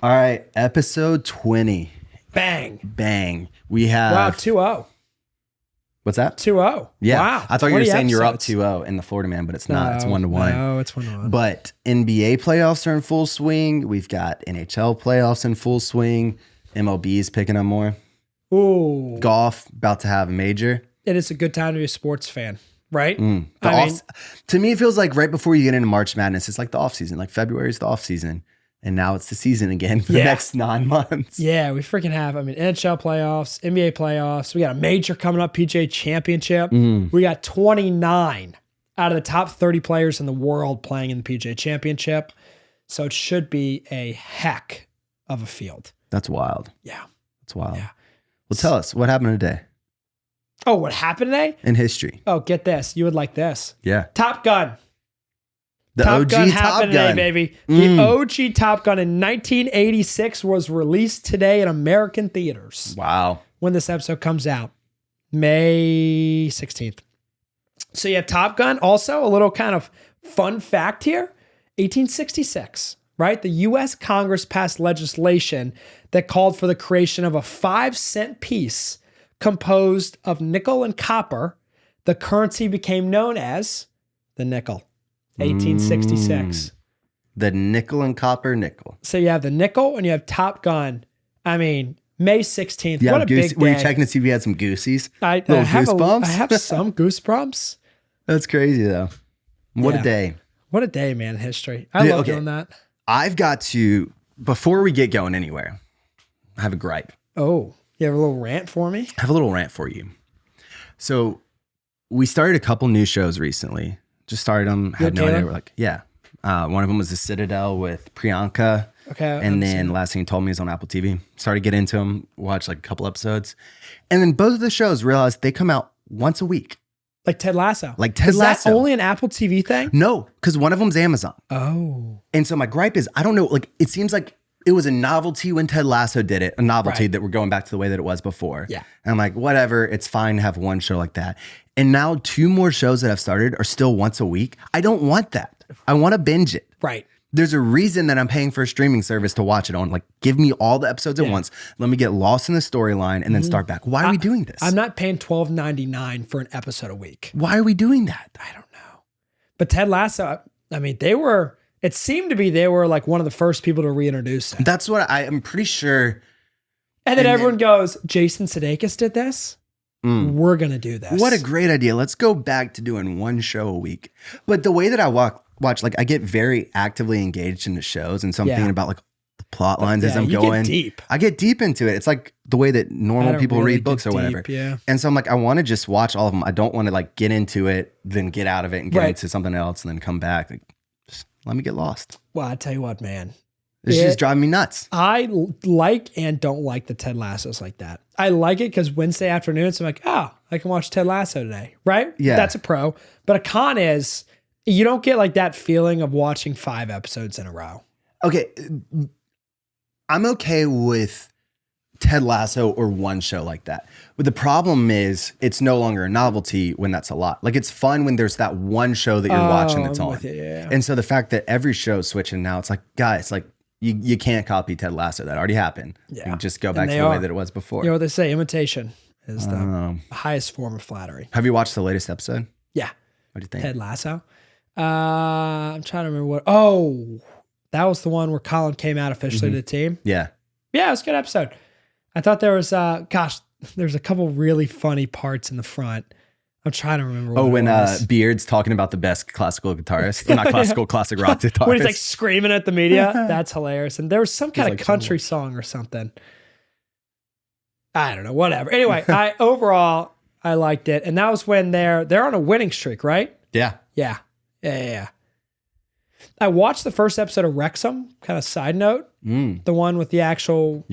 All right, episode 20. Bang. We have... Wow, 2-0. What's that? 2-0. Yeah. Wow. I thought you were saying you're up episodes. 2-0 in the Florida Man, but it's not. It's 1-1. No, it's 1-1. But NBA playoffs are in full swing. We've got NHL playoffs in full swing. MLB is picking up more. Ooh. Golf, about to have a major. It is a good time to be a sports fan, right? To me, it feels like right before you get into March Madness, it's like the off season. Like February is the off season. And now it's the season again for the next 9 months. Yeah, we freaking have. NHL playoffs, NBA playoffs. We got a major coming up, PGA Championship. We got 29 out of the top 30 players in the world playing in the PGA Championship. So it should be a heck of a field. That's wild. Yeah. That's wild. Yeah. Well, tell us, what happened today? Oh, what happened today? In history. Oh, get this. You would like this. Yeah. Top Gun. The Top OG Gun Top happened Gun. today, baby. The OG Top Gun in 1986 was released today in American theaters. Wow. When this episode comes out, May 16th. So you have Top Gun. Also, a little kind of fun fact here. 1866, right? The U.S. Congress passed legislation that called for the creation of a 5-cent piece composed of nickel and copper. The currency became known as the nickel. 1866. The nickel and copper nickel. So you have the nickel and you have Top Gun. I mean, May 16th. Yeah, what a big day. Were you checking to see if you had some goosies? I Little have goosebumps? I have some goosebumps. That's crazy, though. What Yeah. a day. What a day, man, in history. I love doing that. I've got to, before we get going anywhere, I have a gripe. Oh, you have a little rant for me? I have a little rant for you. So we started a couple new shows recently. Just started them. Had no idea. We're like, yeah. One of them was The Citadel with Priyanka. Okay. And then last thing you told me is on Apple TV. Started to get into them, watched like a couple episodes. And then both of the shows realized they come out once a week. Like Ted Lasso. Like Ted Is Lasso. that only an Apple TV thing? No, because one of them's Amazon. Oh. And so my gripe is, I don't know, like it seems like it was a novelty when Ted Lasso did it, a novelty that we're going back to the way that it was before. Yeah. And I'm like, whatever, it's fine to have one show like that. And now 2 more shows that I've started are still once a week. I don't want that. I want to binge it. Right. There's a reason that I'm paying for a streaming service to watch it on. Like, give me all the episodes at once. Let me get lost in the storyline and then start back. Why are we doing this? I'm not paying $12.99 for an episode a week. Why are we doing that? I don't know. But Ted Lasso, I mean, it seemed to be they were like one of the first people to reintroduce it. That's what I'm pretty sure. And then everyone goes, Jason Sudeikis did this? We're going to do this. What a great idea. Let's go back to doing one show a week. But the way that I watch, like I get very actively engaged in the shows, and so I'm thinking about like the plot lines as I'm going. Deep. I get deep into it. It's like the way that normal people really read books or whatever. Yeah. And so I'm like, I want to just watch all of them. I don't want to like get into it, then get out of it and get into something else and then come back. Like, just let me get lost. Well, I tell you what, man. It's just driving me nuts. I like and don't like the Ted Lassos like that. I like it because Wednesday afternoons, I'm like, oh, I can watch Ted Lasso today, right? Yeah. That's a pro. But a con is you don't get like that feeling of watching 5 episodes in a row. Okay. I'm okay with Ted Lasso or one show like that. But the problem is it's no longer a novelty when that's a lot. Like it's fun when there's that one show that you're watching that's on. And so the fact that every show's switching now, it's like, guys, like you can't copy Ted Lasso. That already happened. Yeah. You just go back to the way that it was before. You know what they say, imitation is the highest form of flattery. Have you watched the latest episode? Yeah. What do you think? Ted Lasso. I'm trying to remember what. Oh, that was the one where Colin came out officially to the team. Yeah. Yeah, it was a good episode. I thought there was, there's a couple really funny parts in the front. I'm trying to remember what when it was. Beard's talking about the best classical guitarist. Not classical, classic rock guitarist. When he's like screaming at the media. That's hilarious. And there was some kind of country song or something. I don't know, whatever. Anyway, overall, I liked it. And that was when they're on a winning streak, right? Yeah. Yeah. I watched the first episode of Wrexham, kind of side note. The one with the actual,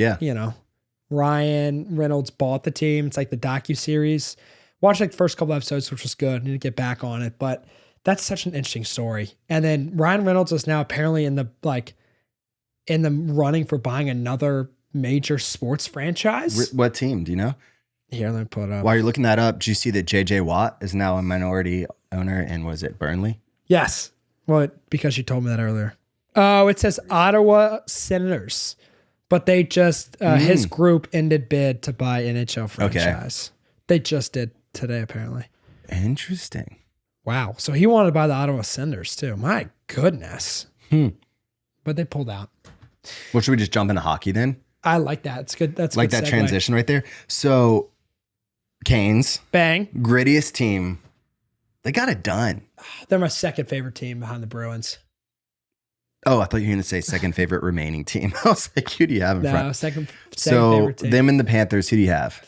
Ryan Reynolds bought the team. It's like the docuseries. Watched like the first couple episodes, which was good. Need to get back on it. But that's such an interesting story. And then Ryan Reynolds is now apparently in the running for buying another major sports franchise. What team? Do you know? Here, let me pull it up. While you're looking that up, do you see that JJ Watt is now a minority owner and was it Burnley? Yes. Well, because you told me that earlier. Oh, it says Ottawa Senators. But they just, his group ended bid to buy NHL franchise. Okay. They just did today, apparently. Interesting. Wow. So he wanted to buy the Ottawa Senators too. My goodness. But they pulled out. Well, should we just jump into hockey then? I like that. It's good. That's like good that segue. Transition right there. So, Canes. Bang. Grittiest team. They got it done. They're my second favorite team behind the Bruins. Oh, I thought you were going to say second favorite remaining team. I was like, who do you have in front? No, second so favorite team. Them and the Panthers, who do you have?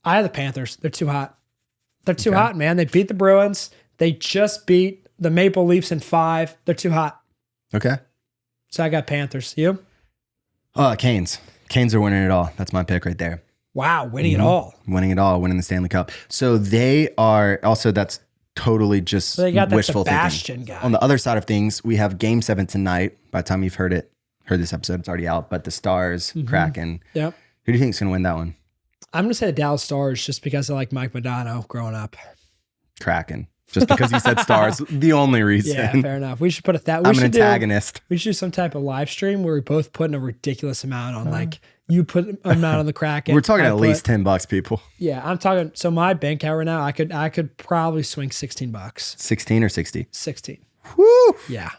I have the Panthers. They're too hot. They're too hot, man. They beat the Bruins. They just beat the Maple Leafs in 5. They're too hot. Okay. So I got Panthers. You? Canes. Canes are winning it all. That's my pick right there. Wow, winning it all. Winning it all, winning the Stanley Cup. So they are also, that's totally just so they got that wishful Sebastian thinking. Guy. On the other side of things, we have Game 7 tonight. By the time you've heard this episode, it's already out. But the Stars, Kraken. Yep. Who do you think is going to win that one? I'm going to say the Dallas Stars just because I like Mike Modano growing up. Kraken. Just because you said Stars, the only reason. Yeah, fair enough. We should put I'm an antagonist. We should do some type of live stream where we both put in a ridiculous amount on, like, you put an amount on the Kraken. We're talking at least $10, people. Yeah, I'm talking. So my bank account right now, I could probably swing $16. 16 or 60? 16. Woo! Yeah.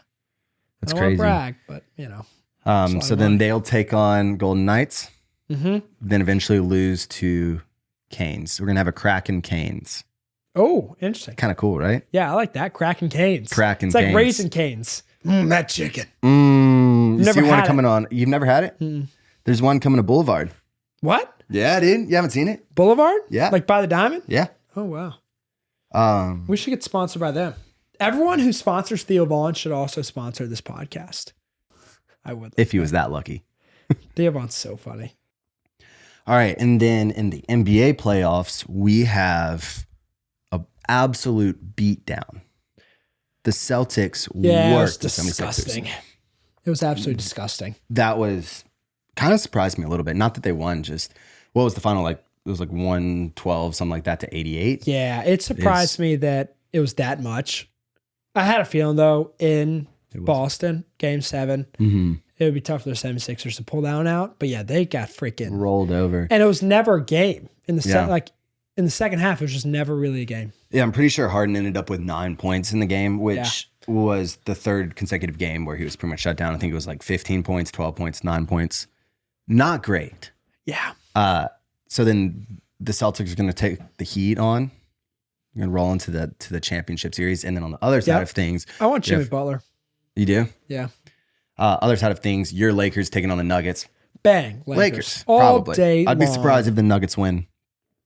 That's I don't crazy. want to brag, but you know. So then they'll take on Golden Knights. Mm-hmm. Then eventually lose to Canes. We're going to have a Kraken Canes. Oh, interesting. Kind of cool, right? Yeah, I like that. Kraken Canes. Kraken It's Canes. like Raisin Canes. That chicken. You Never see one had it. coming on. You've never had it? Mm. There's one coming to Boulevard. What? Yeah, dude. You haven't seen it? Boulevard? Yeah. Like by the Diamond? Yeah. Oh, wow. We should get sponsored by them. Everyone who sponsors Theo Vaughn should also sponsor this podcast. I would. If he was that lucky. Theo Vaughn's so funny. All right. And then in the NBA playoffs, we have an absolute beatdown. The Celtics worked the 76ers. Disgusting. It was absolutely disgusting. That was kind of surprised me a little bit. Not that they won, just what was the final like? It was like 112, something like that, to 88. Yeah, it surprised me that it was that much. I had a feeling though in Boston, Game 7, it would be tough for the 76ers to pull that one out. But yeah, they got freaking rolled over, and it was never a game in the in the second half. It was just never really a game. Yeah, I'm pretty sure Harden ended up with 9 points in the game, which was the third consecutive game where he was pretty much shut down. I think it was like 15 points, 12 points, 9 points. Not great. Yeah. So then the Celtics are going to take the Heat on. You're going to roll into the championship series. And then on the other side of things, I want Jimmy Butler. You do? Yeah. Other side of things, your Lakers taking on the Nuggets. Bang. Lakers all probably. day I'd be long. surprised if the Nuggets win.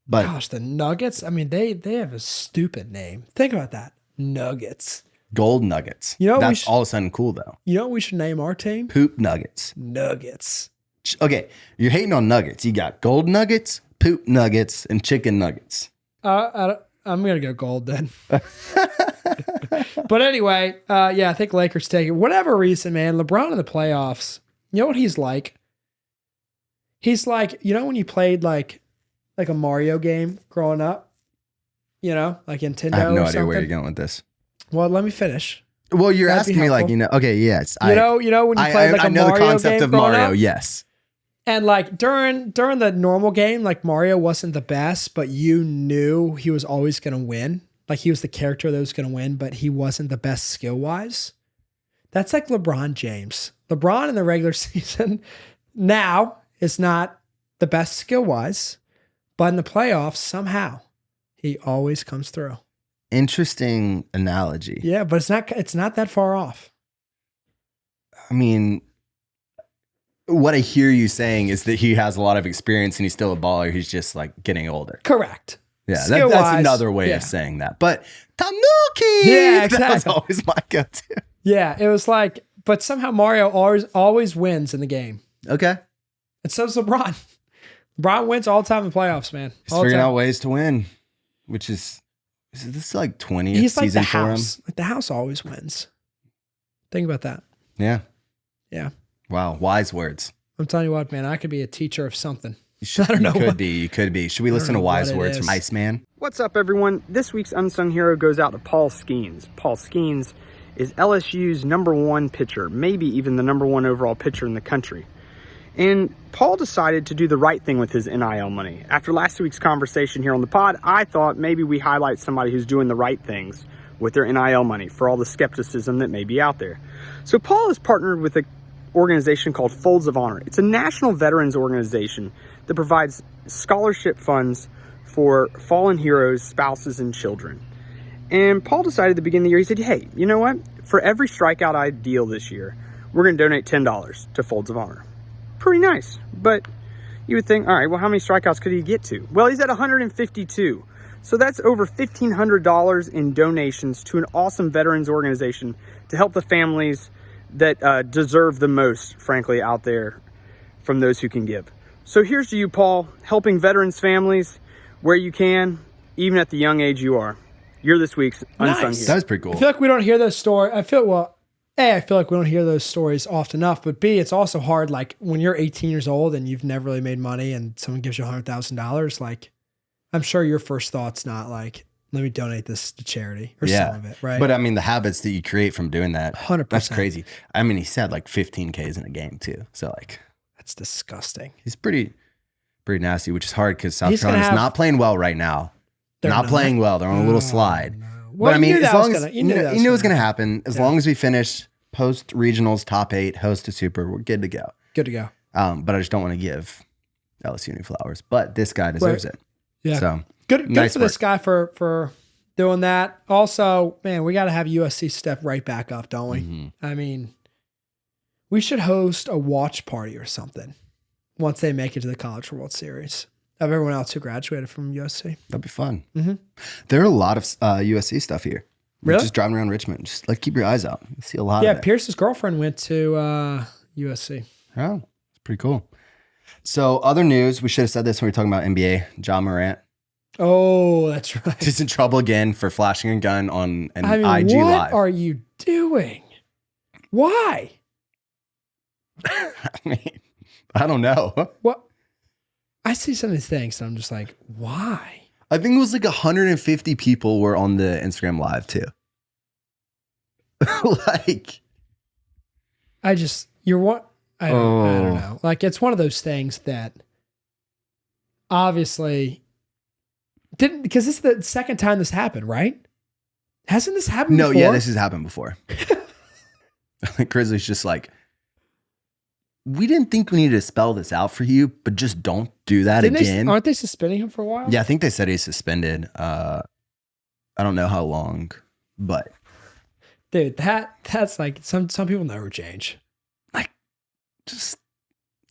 But gosh, the Nuggets. I mean, they have a stupid name. Think about that. Nuggets. Gold Nuggets. You know, that's all of a sudden cool though. You know what we should name our team? Poop Nuggets. Nuggets. Okay, you're hating on Nuggets. You got Gold Nuggets, Poop Nuggets, and Chicken Nuggets. I'm gonna go gold then. But anyway, yeah, I think Lakers take it. Whatever reason, man. LeBron in the playoffs. You know what he's like? He's like, you know when you played like a Mario game growing up? You know, like Nintendo. I have no or idea something? where you're going with this. Well, let me finish. Well, you're That'd be asking me like, helpful. okay, yes. You know when you played like a Mario I know the concept game of growing Mario, up? yes. And like during the normal game, like Mario wasn't the best, but you knew he was always going to win. Like he was the character that was going to win, but he wasn't the best skill wise. That's like LeBron James. LeBron in the regular season now is not the best skill wise, but in the playoffs, somehow he always comes through. Interesting analogy. Yeah, but it's not that far off. I mean, what I hear you saying is that he has a lot of experience and he's still a baller. He's just like getting older. Correct. Yeah, that's another way of saying that. But Tanuki! Yeah, exactly. That was always my go-to. Yeah, it was like, but somehow Mario always wins in the game. Okay. And so does LeBron. LeBron wins all the time in playoffs, man. He's figuring out ways to win, which is this like 20th He's like season the for him? house. Like the house always wins. Think about that. Yeah. Yeah. Wow. Wise words. I'm telling you what, man, I could be a teacher of something. I don't know. You could be. Should we listen to wise words from Iceman? What's up, everyone? This week's Unsung Hero goes out to Paul Skeens. Paul Skeens is LSU's #1 pitcher, maybe even the #1 overall pitcher in the country. And Paul decided to do the right thing with his NIL money. After last week's conversation here on the pod, I thought maybe we highlight somebody who's doing the right things with their NIL money for all the skepticism that may be out there. So Paul has partnered with an organization called Folds of Honor. It's a national veterans organization that provides scholarship funds for fallen heroes, spouses, and children. And Paul decided at the beginning of the year, he said, hey, you know what? For every strikeout I deal this year, we're going to donate $10 to Folds of Honor. Pretty nice. But you would think, all right, well, how many strikeouts could he get to? Well, he's at 152. So that's over $1,500 in donations to an awesome veterans organization to help the families that deserve the most, frankly, out there from those who can give. So here's to you, Paul, helping veterans families where you can, even at the young age you are. You're this week's Unsung Hero. That was pretty cool. I feel like we don't hear those stories. I feel like we don't hear those stories often enough, but B, it's also hard. Like when you're 18 years old and you've never really made money and someone gives you $100,000, like I'm sure your first thought's not like, let me donate this to charity or some of it, right? But I mean, the habits that you create from doing that, 100%. that's crazy. I mean, he said like 15 Ks in a game too. So like, that's disgusting. he's pretty nasty, which is hard because South He's gonna Carolina's have- not playing well right now. They're Not playing well. They're on a little slide. No. But Well, I mean, as long as you knew that it was gonna going to happen, as long as we finish post regionals, top 8, host to super, we're good to go. Good to go. But I just don't want to give LSU any flowers. But this guy deserves it. Yeah. So Good nice for this guy for doing that. Also, man, we got to have USC step right back up, don't we? Mm-hmm. I mean, we should host a watch party or something once they make it to the College World Series of everyone else who graduated from USC. that'd be fun. Mm-hmm. There are a lot of USC stuff here. Really? Just driving around Richmond. Just like keep your eyes out. You see a lot Yeah, of it. Pierce's girlfriend went to USC. Oh, it's pretty cool. So other news, we should have said this when we were talking about NBA. Ja Morant Oh, that's right. is in trouble again for flashing a gun on an I mean, IG what Live. are you doing? Why? I mean, I don't know. What? I see some of these things and I'm just like, why? I think it was like 150 people were on the Instagram Live too. Like, I don't know. Like, it's one of those things that obviously didn't, because this is the second time this happened, right? Hasn't this happened no, before? yeah, this has happened before. Grizzly's just like, we didn't think we needed to spell this out for you, but just don't do that again. Aren't they suspending him for a while? Yeah, I think they said he's suspended. I don't know how long, but Dude, that's like, some people never change. just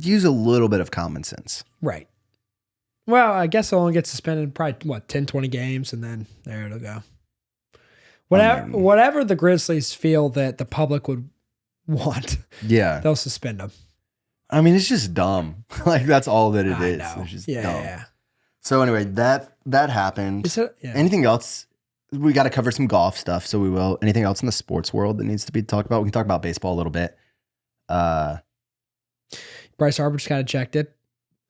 use a little bit of common sense. Right. Well, I guess he'll only get suspended probably, 10, 20 games, and then there it'll go. Whatever the Grizzlies feel that the public would want, Yeah. they'll suspend him. I mean, it's just dumb. Like, that's all that it I is. know. It's just Yeah, dumb. yeah. So anyway, that happened. Yeah. Anything else? We got to cover some golf stuff, so we will. Anything else in the sports world that needs to be talked about? We can talk about baseball a little bit. Bryce Harper just got ejected,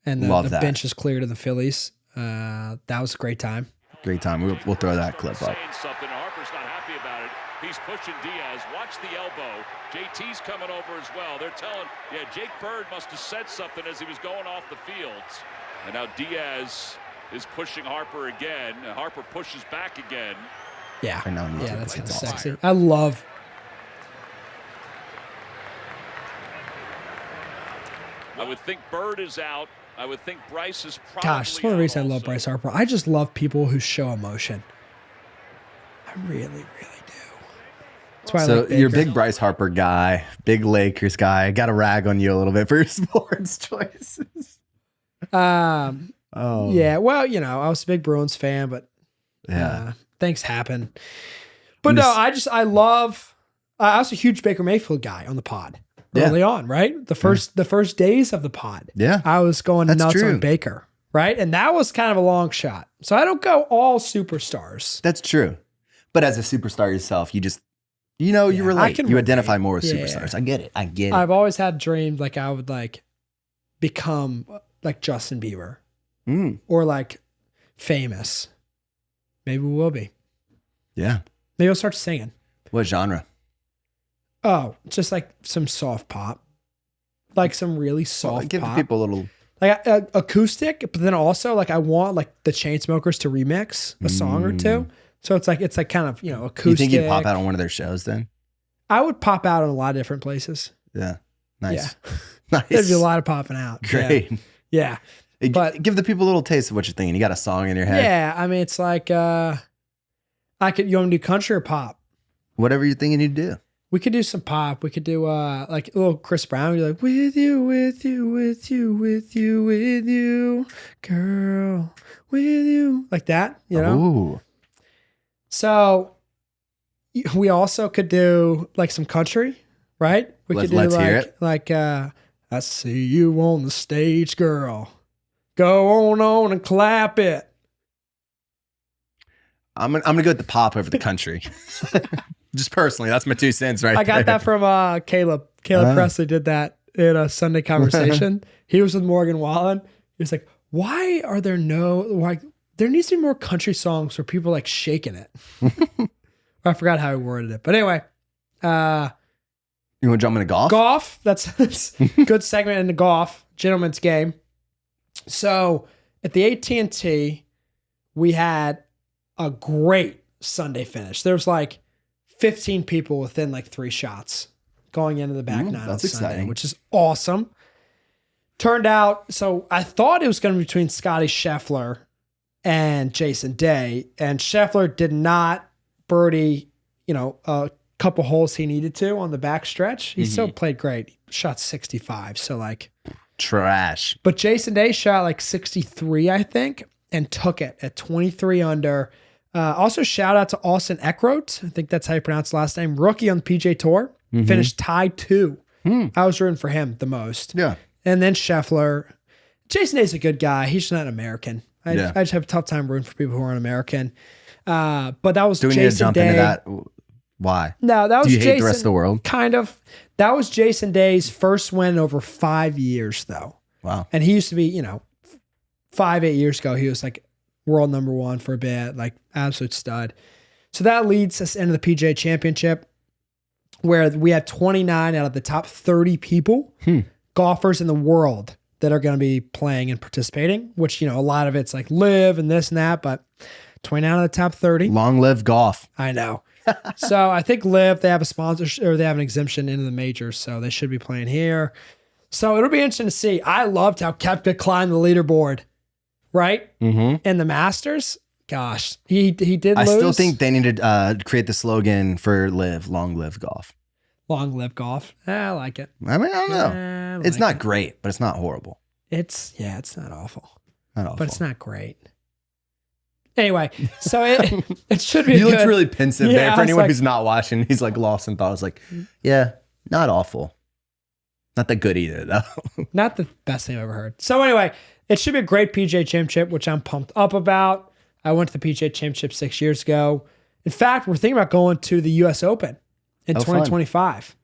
and the Love that. bench is cleared of the Phillies. That was a great time. Great time. We'll throw that clip up. Something. Harper's not happy about it. He's pushing Diaz. Watch the elbow. JT's coming over as well. They're telling, Jake Bird must have said something as he was going off the fields. And now Diaz is pushing Harper again. Harper pushes back again. Yeah, I know. yeah, that's kind of awesome. sexy. I love. I would think Bird is out. I would think Bryce is probably Gosh, that's one of the out reasons I love also. Bryce Harper. I just love people who show emotion. I really, really do. That's why I So like you're a Baker. big Bryce Harper guy, big Lakers guy. I got to rag on you a little bit for your sports choices. Oh, Yeah, well, I was a big Bruins fan, but yeah. things happen. But no, I was a huge Baker Mayfield guy on the pod early on, right? The first days of the pod. Yeah. I was going That's nuts true. on Baker, right? And that was kind of a long shot. So I don't go all superstars. That's true. But as a superstar yourself, you just, you relate. can You identify relate. more with Yeah. superstars. I get it. I've always had dreams like I would like become like Justin Bieber or like famous. Maybe we will be. Yeah. Maybe I'll start singing. What genre? Oh, just like some soft pop. like some really soft Give the pop. people a little. Like acoustic, but then also like I want like the Chainsmokers to remix a song or two. So it's like kind of, you know, acoustic. You think you'd pop out on one of their shows then? I would pop out in a lot of different places. Yeah. Nice. Yeah. Nice. There'd be a lot of popping out. Great. Yeah. But give the people a little taste of what you're thinking. You got a song in your head. yeah, I mean, it's like, you want to do country or pop? Whatever you're thinking you'd do. We could do some pop. We could do like a little Chris Brown. You're like, with you, with you, with you, with you, with you, girl, with you. Like that, you know? Ooh. So we also could do like some country, right? We could do Let's like, hear it. like, I see you on the stage, girl. Go on and clap it. I'm gonna go with the pop over the country. Just personally, that's my 2 cents right I got there. that from Caleb. Caleb Presley did that in a Sunday conversation. He was with Morgan Wallen. He was like, why are there there needs to be more country songs where people like shaking it. I forgot how he worded it. But anyway, You want to jump into golf? golf. That's good segment in the golf, gentleman's game. So at the AT&T, we had a great Sunday finish. There was like 15 people within like 3 shots going into the back nine on that's Sunday, exciting. which is awesome. Turned out, so I thought it was going to be between Scotty Scheffler and Jason Day, and Scheffler did not birdie, you know, a couple holes he needed to on the back stretch. He still played great. He shot 65, so like Trash. but Jason Day shot like 63, I think, and took it at 23 under. Also, shout out to Austin Eckroat. I think that's how you pronounce the last name. Rookie on the PJ Tour. Finished tied 2. I was rooting for him the most. Yeah. And then Scheffler. Jason Day's a good guy. He's just not American. I just have a tough time rooting for people who aren't American. But that was Do we Jason need to jump Day. into that? Why? No, that was Do you Jason. hate the rest of the world? Kind of. That was Jason Day's first win in over 5 years, though. Wow. And he used to be, you know, 5-8 years ago, he was like world number 1 for a bit, like absolute stud. So that leads us into the PGA Championship, where we have 29 out of the top 30 people, golfers in the world that are going to be playing and participating, which, you know, a lot of it's like live and this and that, but 29 out of the top 30. Long live golf. I know. So I think live, they have a sponsorship or they have an exemption into the majors, so they should be playing here. So it'll be interesting to see. I loved how Koepka climbed the leaderboard, right? In the Masters. Gosh, he did I lose. still think they need to create the slogan for live, long live golf. Long live golf. I like it. I mean, I don't know. I It's like not it. great, but it's not horrible. It's not awful, Not awful. but it's not great. Anyway, so it should be He good. looks really pensive Yeah, there. I For was anyone like- who's not watching, he's like lost in thought. I was like, yeah, not awful. Not that good either, though. Not the best thing I've ever heard. So anyway, it should be a great PGA Championship, which I'm pumped up about. I went to the PGA Championship 6 years ago. In fact, we're thinking about going to the U.S. Open in 2025.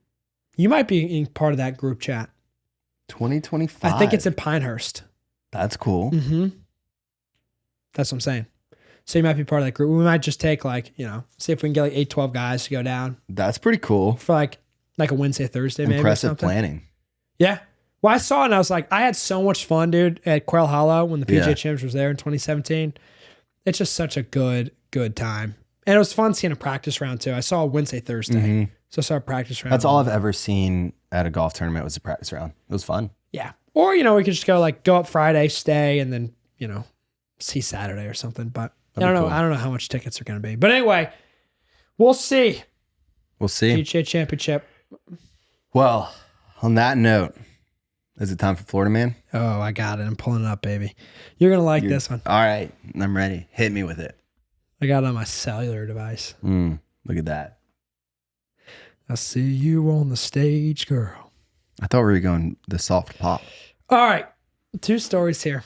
You might be in part of that group chat. 2025. I think it's in Pinehurst. That's cool. That's what I'm saying. So you might be part of that group. We might just take like, you know, see if we can get like 8, 12 guys to go down That's pretty cool. for like a Wednesday, Thursday, maybe. Or Impressive something. planning. Yeah. Well, I saw it and I was like, I had so much fun, dude, at Quail Hollow when the PGA Yeah. Championship was there in 2017. It's just such a good time. And it was fun seeing a practice round too. I saw a Wednesday, Thursday. So I saw a practice round. That's all I've ever seen at a golf tournament was a practice round. It was fun. Yeah. Or, you know, we could just go up Friday, stay, and then, you know, see Saturday or something. But I don't know. cool. I don't know how much tickets are going to be. But anyway, we'll see. We'll see. PGA Championship. Well, on that note, is it time for Florida Man? Oh, I got it. I'm pulling it up, baby. You're going to like this one. All right. I'm ready. Hit me with it. I got it on my cellular device. Look at that. I see you on the stage, girl. I thought we were going the soft pop. All right. 2 stories here.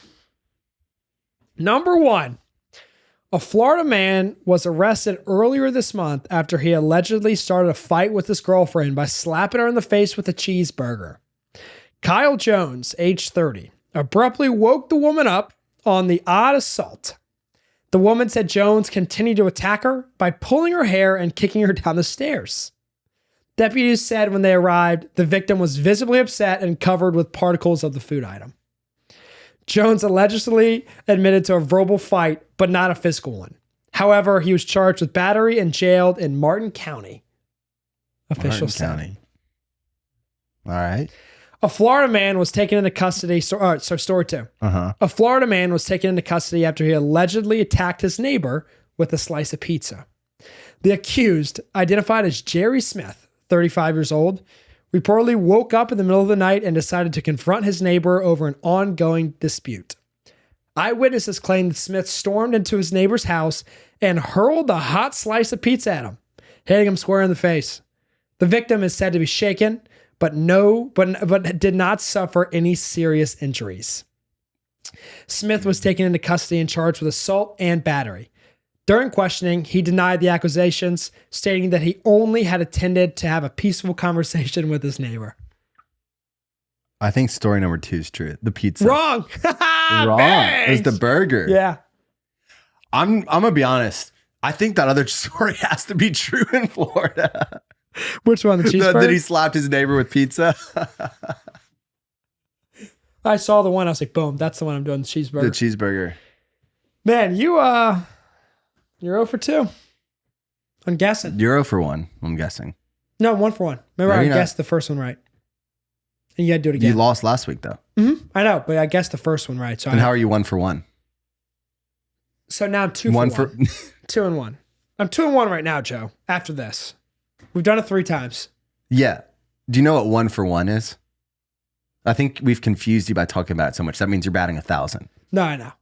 Number 1, a Florida man was arrested earlier this month after he allegedly started a fight with his girlfriend by slapping her in the face with a cheeseburger. Kyle Jones, age 30, abruptly woke the woman up on the odd assault. The woman said Jones continued to attack her by pulling her hair and kicking her down the stairs. Deputies said when they arrived, the victim was visibly upset and covered with particles of the food item. Jones allegedly admitted to a verbal fight, but not a physical one. However, he was charged with battery and jailed in Martin County. Officials said. All right. A Florida man was taken into custody. Story 2. A Florida man was taken into custody after he allegedly attacked his neighbor with a slice of pizza. The accused, identified as Jerry Smith, 35 years old, reportedly woke up in the middle of the night and decided to confront his neighbor over an ongoing dispute. Eyewitnesses claim that Smith stormed into his neighbor's house and hurled a hot slice of pizza at him, hitting him square in the face. The victim is said to be shaken, but did not suffer any serious injuries. Smith was taken into custody and charged with assault and battery. During questioning, he denied the accusations, stating that he only had intended to have a peaceful conversation with his neighbor. I think story number 2 is true. The pizza. Wrong. Wrong. It was the burger. Yeah. I'm gonna be honest. I think that other story has to be true in Florida. Which one? The cheeseburger? That he slapped his neighbor with pizza. I saw the one. I was like, boom, that's the one I'm doing. The cheeseburger. The cheeseburger. Man, you're 0 for 2. I'm guessing. You're 0 for 1, I'm guessing. No, 1 for 1. Remember, I guessed the first one right. And you had to do it again. You lost last week, though. Mm-hmm. I know, but I guessed the first one right. So and how are you 1 for 1? So now I'm 2 for 1. 2 and 1. I'm 2 and 1 right now, Joe, after this. We've done it 3 times. Yeah. Do you know what 1 for 1 is? I think we've confused you by talking about it so much. That means you're batting 1,000. No, I know.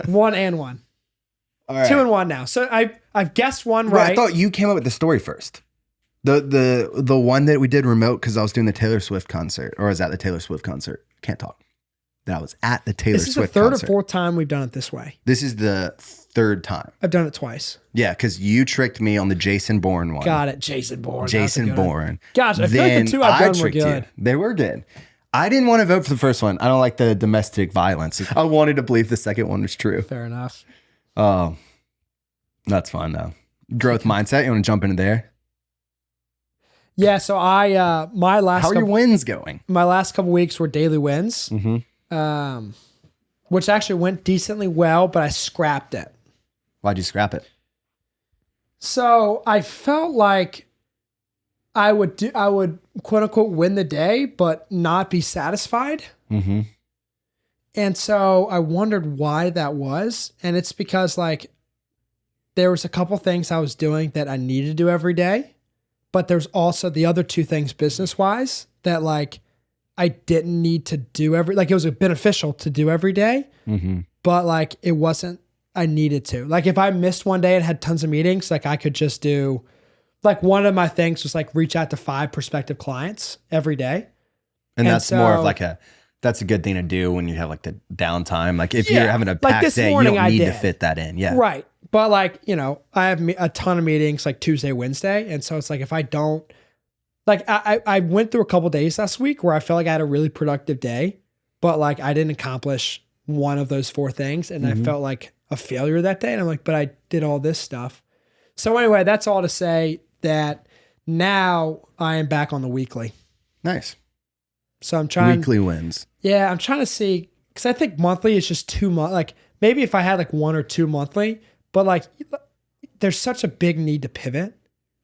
1 and 1. All right. 2 and 1 now. So I've guessed one right. I thought you came up with the story first. The one that we did remote because I was doing the Taylor Swift concert, or I was at the Taylor Swift concert. Can't talk. That was at the Taylor Swift concert. This is the 3rd or 4th time we've done it this way. This is the 3rd time. I've done it twice. Yeah, because you tricked me on the Jason Bourne one. Got it. Jason Bourne. Jason Bourne. Gosh, I feel like the 2 I've done were good. They were good. I didn't want to vote for the first one. I don't like the domestic violence. I wanted to believe the second one was true. Fair enough. Oh, that's fine though. Growth mindset. You want to jump into there? Yeah. So my last. How are your wins going? My last couple weeks were daily wins, which actually went decently well, but I scrapped it. Why'd you scrap it? So I felt like I would quote unquote win the day, but not be satisfied. Mm-hmm. And so I wondered why that was. And it's because like there was a couple things I was doing that I needed to do every day, but there's also the other 2 things business wise that like I didn't need to do it was beneficial to do every day, but like it wasn't, I needed to. Like if I missed one day and had tons of meetings, like I could just do, like one of my things was like reach out to 5 prospective clients every day. And that's more of like that's a good thing to do when you have like the downtime. Like if you're having a packed day, you don't need to fit that in. Yeah. Right. But like, I have a ton of meetings like Tuesday, Wednesday. And so it's like, if I don't, like I went through a couple days last week where I felt like I had a really productive day, but like I didn't accomplish one of those 4 things. And I felt like a failure that day. And I'm like, but I did all this stuff. So anyway, that's all to say that now I am back on the weekly. Nice. So I'm trying. Weekly wins. Yeah, I'm trying to see, because I think monthly is just too much. Like maybe if I had like 1 or 2 monthly, but like there's such a big need to pivot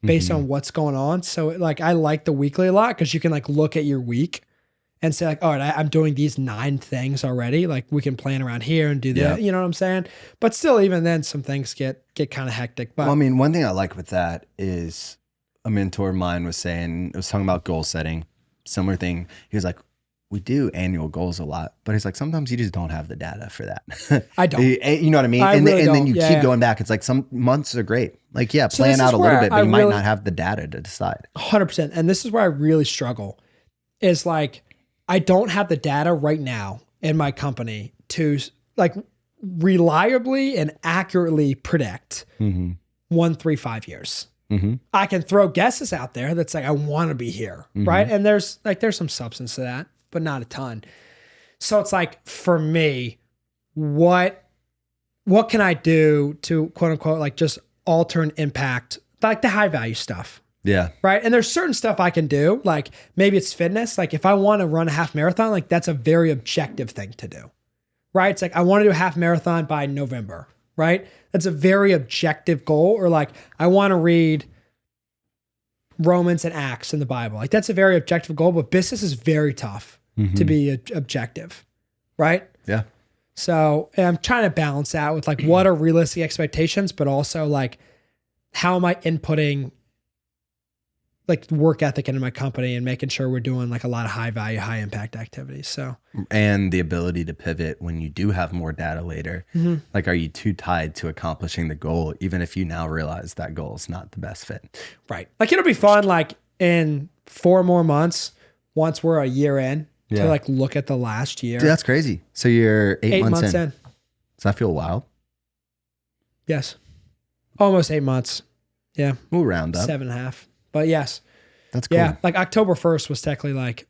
based on what's going on. So like I like the weekly a lot because you can like look at your week and say like, all right, I'm doing these 9 things already. Like we can plan around here and do that. You know what I'm saying? But still, even then, some things get kind of hectic. But well, I mean, one thing I like with that is a mentor of mine was talking about goal setting. Similar thing. He was like, we do annual goals a lot, but it's like sometimes you just don't have the data for that. I don't. You know what I mean? And then you keep going back. It's like some months are great. Like, plan out a little bit, but you might not have the data to decide. 100%. And this is where I really struggle is like, I don't have the data right now in my company to like reliably and accurately predict 1, 3, 5 years. I can throw guesses out there that's like, I want to be here. Right. And there's some substance to that, but not a ton. So it's like, for me, what can I do to quote unquote, like just alter and impact like the high value stuff, Yeah. Right. And there's certain stuff I can do. Like maybe it's fitness. Like if I want to run a half marathon, like that's a very objective thing to do. Right. It's like I want to do a half marathon by November. Right. That's a very objective goal. Or like I want to read Romans and Acts in the Bible. Like that's a very objective goal, but business is very tough to be objective. Right. Yeah. So I'm trying to balance out with like what are realistic expectations, but also like how am I inputting like work ethic into my company and making sure we're doing like a lot of high value, high impact activities. So, and the ability to pivot when you do have more data later. Like, are you too tied to accomplishing the goal, even if you now realize that goal is not the best fit? Right. Like it'll be fun. Like in 4 more months, once we're a year in to like look at the last year. Dude, that's crazy. So you're 8 months in. Does that feel wild? Yes. Almost 8 months. Yeah. We'll round up. 7.5. But yes. That's cool. Yeah. Like October 1st was technically like,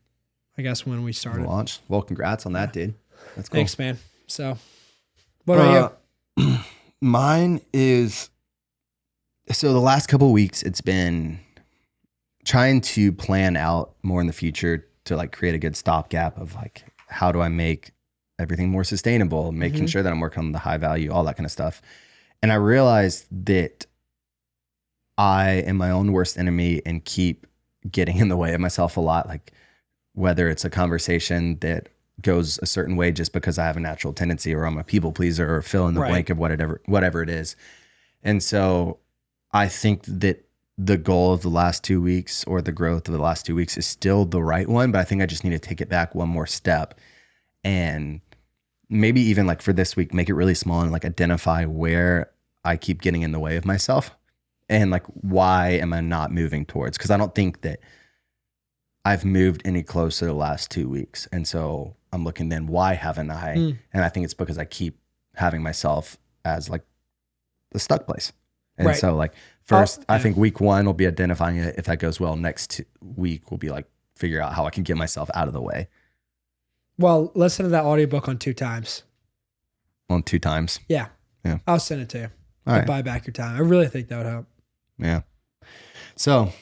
I guess when we started. Launch. Well, congrats on that, dude. That's cool. Thanks, man. So what about you? Mine is, so the last couple of weeks, it's been trying to plan out more in the future to like create a good stopgap of like, how do I make everything more sustainable, making sure that I'm working on the high value, all that kind of stuff. And I realized that I am my own worst enemy and keep getting in the way of myself a lot. Like whether it's a conversation that goes a certain way just because I have a natural tendency, or I'm a people pleaser, or fill in the blank of whatever it is. And so I think that the goal of the last 2 weeks, or the growth of the last 2 weeks, is still the right one, but I think I just need to take it back one more step, and maybe even like for this week, make it really small and like identify where I keep getting in the way of myself. And like, why am I not moving towards? Because I don't think that I've moved any closer the last 2 weeks. And so I'm looking then, why haven't I? And I think it's because I keep having myself as like the stuck place. And so like first, I think week 1 will be identifying it. If that goes well, next week will be like figure out how I can get myself out of the way. Well, listen to that audiobook on 2 times. On 2 times? Yeah. I'll send it to you. All right. Buy back your time. I really think that would help. Yeah. So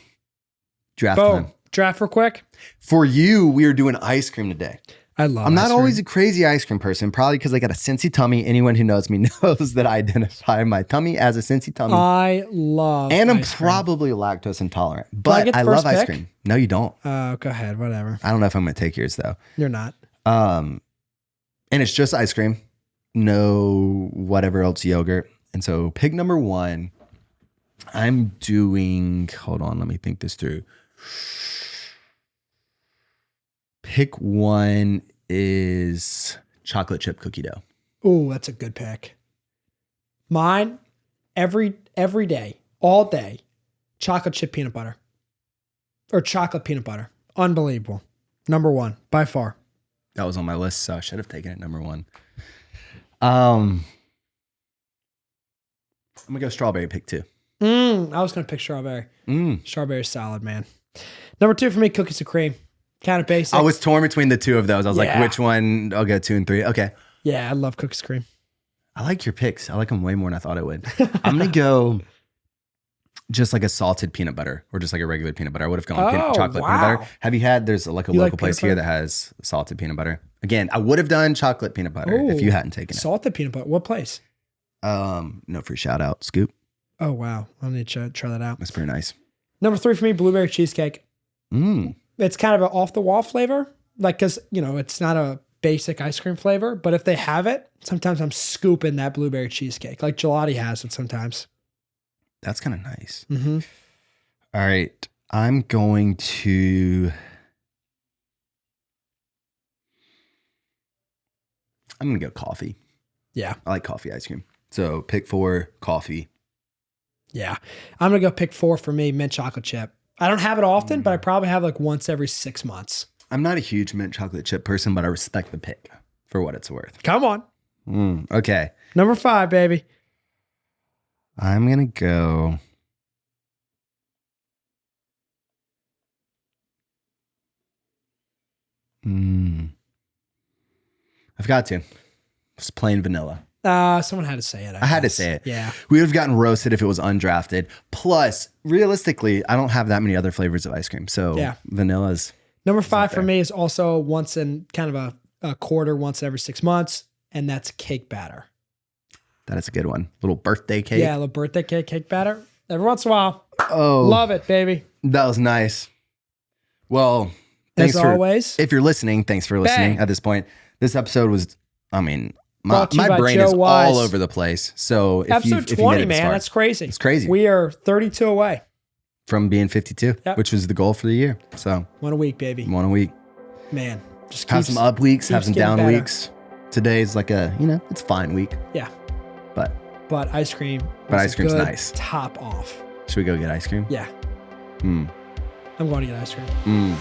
draft Boom. time. Draft real quick. For you, we are doing ice cream today. I love I'm not ice always cream. a crazy ice cream person, probably because I got a Cincy tummy. Anyone who knows me knows that I identify my tummy as a Cincy tummy. I love and I'm ice cream. probably lactose intolerant, I but get the I love first ice pick? cream. No, you don't. Go ahead. Whatever. I don't know if I'm going to take yours though. You're not. And it's just ice cream, no whatever else yogurt. And so pick number 1, I'm doing, hold on, let me think this through. Pick 1 is chocolate chip cookie dough. Ooh, that's a good pick. Mine, every day, all day, chocolate chip peanut butter. Or chocolate peanut butter. Unbelievable. Number 1, by far. That was on my list, so I should have taken it number 1. I'm gonna go strawberry pick 2. I was gonna pick strawberry. Strawberry's solid, man. Number 2 for me, cookies and cream. Kind of basic. I was torn between the 2 of those. I was like, Yeah. which one? I'll go 2 and 3. Okay. Yeah, I love cookies and cream. I like your picks. I like them way more than I thought I would. I'm gonna go just like a salted peanut butter, or just like a regular peanut butter. I would have gone chocolate peanut butter. Have you had? There's like a You local like place peanut here that has salted peanut butter. Again, I would have done chocolate peanut butter if you hadn't taken it. Salted peanut butter. What place? No free shout out. Scoop. Oh, wow. I need to try that out. That's pretty nice. Number 3 for me, blueberry cheesecake. It's kind of an off-the-wall flavor. Like, because, it's not a basic ice cream flavor, but if they have it, sometimes I'm scooping that blueberry cheesecake. Like Gelati has it sometimes. That's kind of nice. All right. I'm going to go coffee. Yeah. I like coffee ice cream. So pick 4, coffee. Yeah. I'm going to go pick 4 for me, mint chocolate chip. I don't have it often, but I probably have like once every 6 months. I'm not a huge mint chocolate chip person, but I respect the pick for what it's worth. Come on. Okay. Number 5, baby. I'm going to go. I've got to. Just plain vanilla. Someone had to say it. I had to say it. Yeah. We would have gotten roasted if it was undrafted. Plus, realistically, I don't have that many other flavors of ice cream. So vanilla's. Number 5 for me is also once in kind of a quarter, once every 6 months. And that's cake batter. That is a good one. Little birthday cake. Yeah, a little birthday cake batter. Every once in a while. Oh. Love it, baby. That was nice. Well, thanks as always. If you're listening, thanks for listening at this point. This episode was, I mean, my brain is all over the place. So if episode 20, man, that's crazy. It's crazy. We are 32 away from being 52, which was the goal for the year. So 1 a week, baby. 1 a week. Man, just have some up weeks, have some down weeks. Today's like it's fine week. Yeah. But ice cream. But ice cream's nice. Top off. Should we go get ice cream? Yeah. I'm going to get ice cream.